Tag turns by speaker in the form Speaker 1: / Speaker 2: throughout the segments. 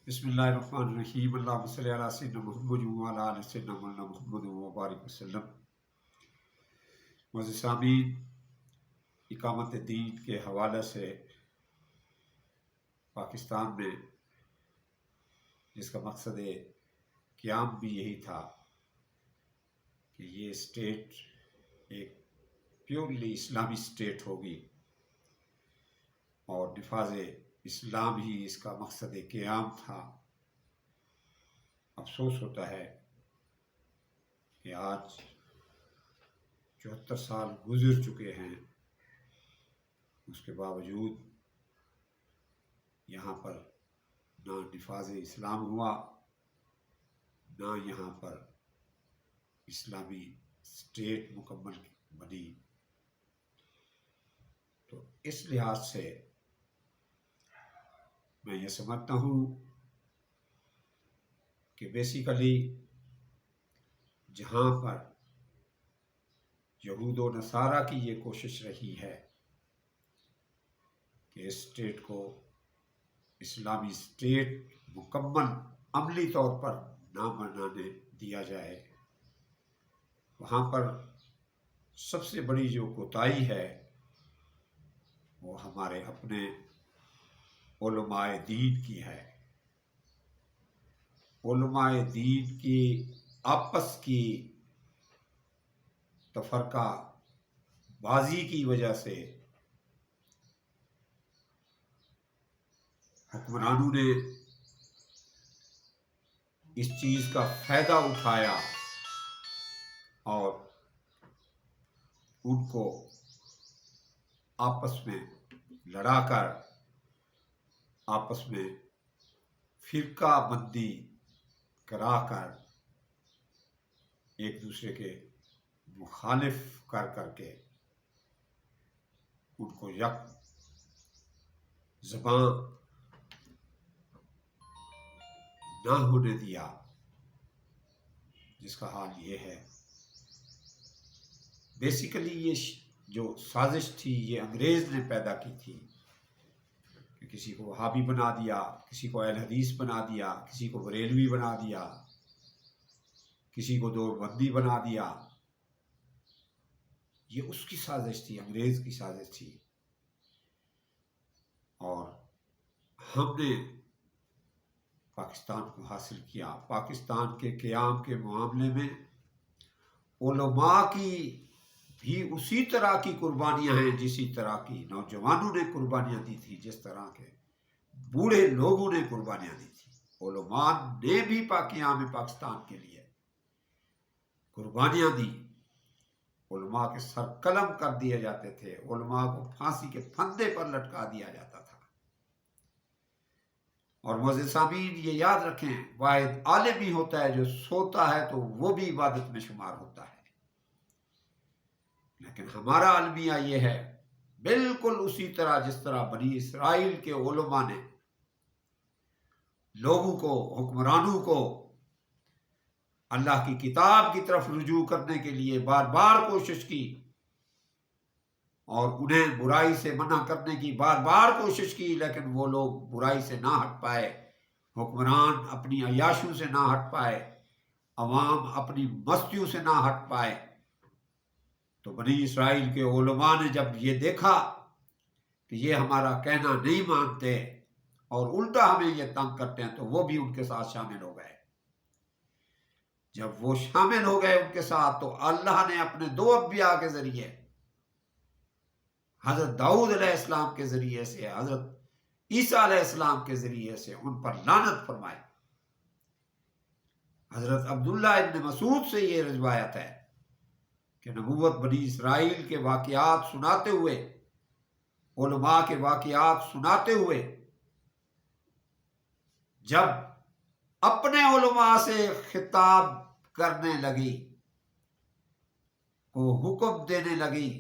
Speaker 1: بسم اللہ الرحمن الرحیم اللہم صلی علی سیدنا محمد وعلی آل سیدنا محمد وبارک وسلم۔ معزز سامعین، اقامت دین کے حوالے سے پاکستان میں جس کا مقصد قیام بھی یہی تھا کہ یہ اسٹیٹ ایک پیورلی اسلامی اسٹیٹ ہوگی اور نفاذ اسلام ہی اس کا مقصد قیام تھا۔ افسوس ہوتا ہے کہ آج 74 سال گزر چکے ہیں، اس کے باوجود یہاں پر نہ نفاذ اسلام ہوا، نہ یہاں پر اسلامی اسٹیٹ مکمل بنی۔ تو اس لحاظ سے میں یہ سمجھتا ہوں کہ بیسیکلی جہاں پر یہود و نصارہ کی یہ کوشش رہی ہے کہ اس اسٹیٹ کو اسلامی اسٹیٹ مکمل عملی طور پر نہ بنانے دیا جائے، وہاں پر سب سے بڑی جو کوتاہی ہے وہ ہمارے اپنے علماء دین کی ہے۔ علماء دین کی آپس کی تفرقہ بازی کی وجہ سے حکمرانوں نے اس چیز کا فائدہ اٹھایا اور ان کو آپس میں لڑا کر آپس میں فرقہ بندی کرا کر ایک دوسرے کے مخالف کر کے ان کو یک زبان نہ ہونے دیا، جس کا حال یہ ہے۔ بیسیکلی یہ جو سازش تھی یہ انگریز نے پیدا کی تھی کہ کسی کو وہابی بنا دیا، کسی کو اہل حدیث بنا دیا، کسی کو بریلوی بنا دیا، کسی کو دیوبندی بنا دیا۔ یہ اس کی سازش تھی، انگریز کی سازش تھی، اور ہم نے پاکستان کو حاصل کیا۔ پاکستان کے قیام کے معاملے میں علماء کی بھی اسی طرح کی قربانیاں ہیں جسی طرح کی نوجوانوں نے قربانیاں دی تھی، جس طرح کے بوڑھے لوگوں نے قربانیاں دی تھی۔ علماء نے بھی قیام پاکستان کے لیے قربانیاں دی۔ علماء کے سر قلم کر دیے جاتے تھے، علماء کو پھانسی کے پھندے پر لٹکا دیا جاتا تھا۔ اور معزز سامعین یہ یاد رکھیں، واحد عالم ہی ہوتا ہے جو سوتا ہے تو وہ بھی عبادت میں شمار ہوتا ہے، لیکن ہمارا المیہ یہ ہے بالکل اسی طرح جس طرح بنی اسرائیل کے علماء نے لوگوں کو، حکمرانوں کو اللہ کی کتاب کی طرف رجوع کرنے کے لیے بار بار کوشش کی اور انہیں برائی سے منع کرنے کی بار بار کوشش کی، لیکن وہ لوگ برائی سے نہ ہٹ پائے، حکمران اپنی عیاشیوں سے نہ ہٹ پائے، عوام اپنی مستیوں سے نہ ہٹ پائے۔ تو بنی اسرائیل کے علماء نے جب یہ دیکھا کہ یہ ہمارا کہنا نہیں مانتے اور الٹا ہمیں یہ تنگ کرتے ہیں، تو وہ بھی ان کے ساتھ شامل ہو گئے۔ جب وہ شامل ہو گئے ان کے ساتھ، تو اللہ نے اپنے دو انبیاء کے ذریعے، حضرت داؤد علیہ السلام کے ذریعے سے، حضرت عیسیٰ علیہ السلام کے ذریعے سے ان پر لعنت فرمائی۔ حضرت عبداللہ ابن مسعود سے یہ روایت ہے کہ نبوت بنی اسرائیل کے واقعات سناتے ہوئے، علماء کے واقعات سناتے ہوئے، جب اپنے علماء سے خطاب کرنے لگی، کو حکم دینے لگی،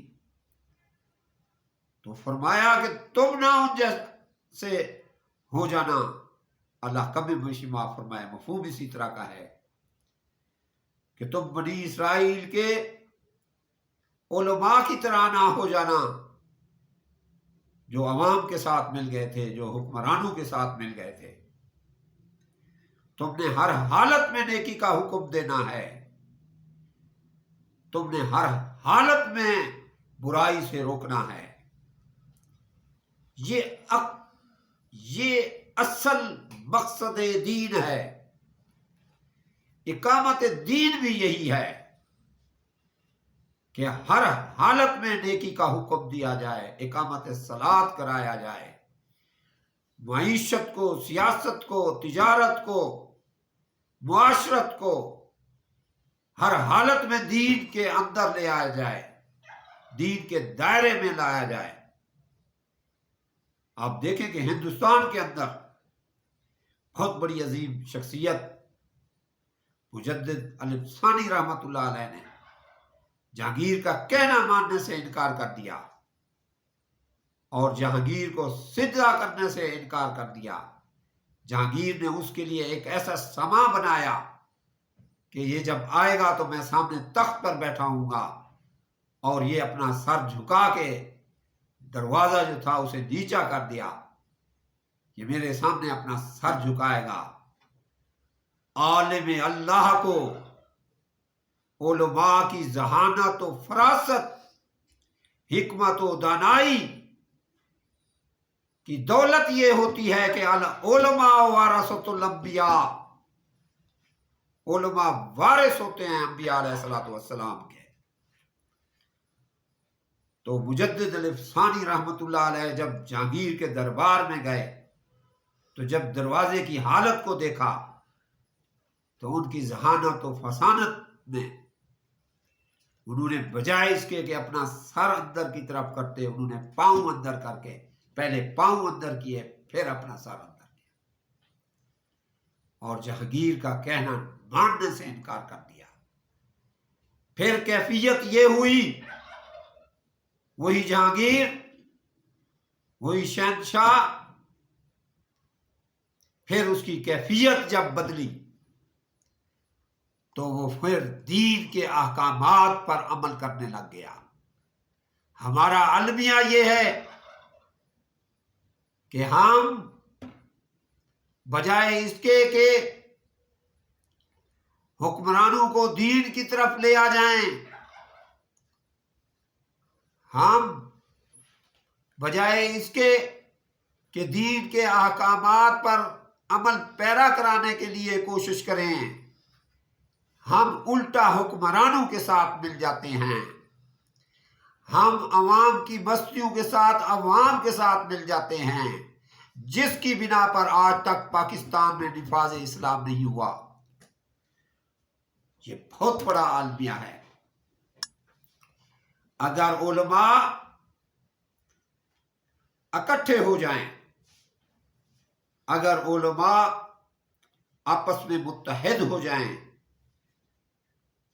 Speaker 1: تو فرمایا کہ تم نہ ان جیسے ہو جانا۔ اللہ کبھی مشیما فرمائے، مفہوم اسی طرح کا ہے کہ تم بنی اسرائیل کے علماء کی طرح نہ ہو جانا، جو عوام کے ساتھ مل گئے تھے، جو حکمرانوں کے ساتھ مل گئے تھے۔ تم نے ہر حالت میں نیکی کا حکم دینا ہے، تم نے ہر حالت میں برائی سے روکنا ہے۔ یہ اصل مقصد دین ہے، اقامت دین بھی یہی ہے کہ ہر حالت میں نیکی کا حکم دیا جائے، اقامت صلاۃ کرایا جائے، معیشت کو، سیاست کو، تجارت کو، معاشرت کو ہر حالت میں دین کے اندر لے آیا جائے، دین کے دائرے میں لایا جائے۔ آپ دیکھیں کہ ہندوستان کے اندر بہت بڑی عظیم شخصیت مجدد علم ثانی رحمت اللہ علیہ نے جہانگیر کا کہنا ماننے سے انکار کر دیا اور جہانگیر کو سجدہ کرنے سے انکار کر دیا۔ جہانگیر نے اس کے لیے ایک ایسا سما بنایا کہ یہ جب آئے گا تو میں سامنے تخت پر بیٹھا ہوں گا اور یہ اپنا سر جھکا کے دروازہ جو تھا اسے نیچا کر دیا، یہ میرے سامنے اپنا سر جھکائے گا۔ عالم اللہ کو علماء کی ذہانت و فراست، حکمت و دانائی کی دولت یہ ہوتی ہے کہ علماء وارثۃ الانبیاء، علماء وارث ہوتے ہیں انبیاء علیہ الصلوۃ والسلام کے۔ تو مجدد علم ثانی رحمت اللہ علیہ جب جہانگیر کے دربار میں گئے تو جب دروازے کی حالت کو دیکھا تو ان کی ذہانت و فسانت میں انہوں نے بجائے اس کے کہ اپنا سر اندر کی طرف کرتے، انہوں نے پاؤں اندر کر کے پہلے پاؤں اندر کیے پھر اپنا سر اندر کیا اور جہانگیر کا کہنا ماننے سے انکار کر دیا۔ پھر کیفیت یہ ہوئی، وہی جہانگیر، وہی شہنشاہ، پھر اس کی کیفیت جب بدلی تو وہ پھر دین کے احکامات پر عمل کرنے لگ گیا۔ ہمارا المیہ یہ ہے کہ ہم بجائے اس کے کہ حکمرانوں کو دین کی طرف لے آ جائیں، ہم بجائے اس کے کہ دین کے احکامات پر عمل پیرا کرانے کے لیے کوشش کریں، ہم الٹا حکمرانوں کے ساتھ مل جاتے ہیں، ہم عوام کی بستیوں کے ساتھ، عوام کے ساتھ مل جاتے ہیں، جس کی بنا پر آج تک پاکستان میں نفاذ اسلام نہیں ہوا۔ یہ بہت بڑا المیہ ہے۔ اگر علماء اکٹھے ہو جائیں، اگر علماء آپس میں متحد ہو جائیں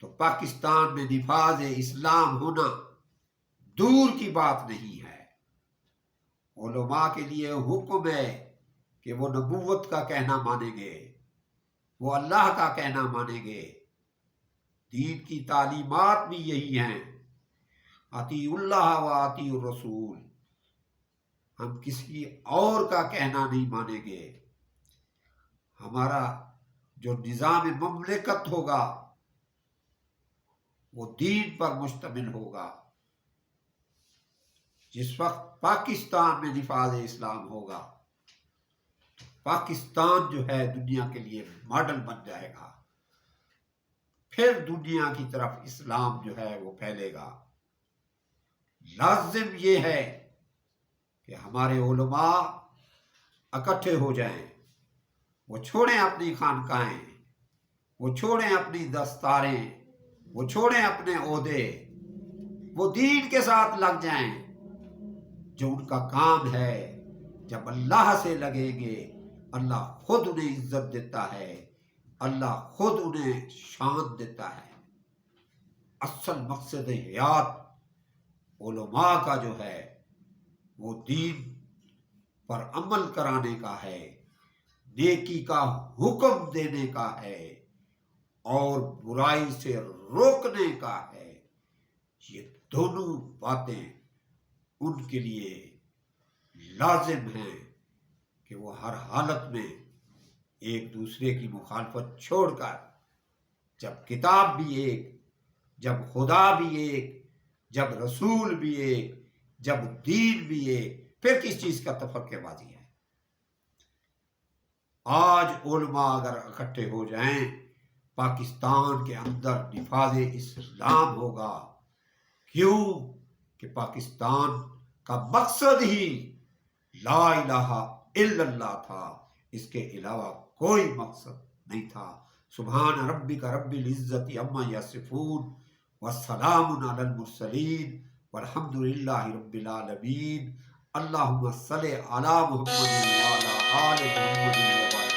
Speaker 1: تو پاکستان میں نفاذ اسلام ہونا دور کی بات نہیں ہے۔ علماء کے لیے حکم ہے کہ وہ نبوت کا کہنا مانیں گے، وہ اللہ کا کہنا مانیں گے، دین کی تعلیمات بھی یہی ہیں، اطیع اللہ و اطیع الرسول، ہم کسی اور کا کہنا نہیں مانیں گے۔ ہمارا جو نظام مملکت ہوگا وہ دین پر مشتمل ہوگا۔ جس وقت پاکستان میں نفاذ اسلام ہوگا، پاکستان جو ہے دنیا کے لیے ماڈل بن جائے گا، پھر دنیا کی طرف اسلام جو ہے وہ پھیلے گا۔ لازم یہ ہے کہ ہمارے علماء اکٹھے ہو جائیں، وہ چھوڑیں اپنی خانقاہیں، وہ چھوڑیں اپنی دستاریں، وہ چھوڑیں اپنے عہدے، وہ دین کے ساتھ لگ جائیں۔ جو ان کا کام ہے، جب اللہ سے لگیں گے اللہ خود انہیں عزت دیتا ہے، اللہ خود انہیں شان دیتا ہے۔ اصل مقصد حیات علماء کا جو ہے وہ دین پر عمل کرانے کا ہے، نیکی کا حکم دینے کا ہے اور برائی سے روکنے کا ہے۔ یہ دونوں باتیں ان کے لیے لازم ہیں کہ وہ ہر حالت میں ایک دوسرے کی مخالفت چھوڑ کر جب کتاب بھی ایک، جب خدا بھی ایک، جب رسول بھی ایک، جب دین بھی ایک، پھر کس چیز کا تفرقے بازی ہے؟ آج علماء اگر اکٹھے ہو جائیں پاکستان کے اندر نفاذ اسلام ہوگا. کیوں کہ پاکستان کا مقصد ہی لا الہ الا اللہ تھا، اس کے علاوہ کوئی مقصد نہیں تھا. سبحان ربک رب العزت عما یصفون والسلام علی المرسلین والحمد للہ رب العالمین. اللہم صلی علی محمد وعلی آل محمد وبارک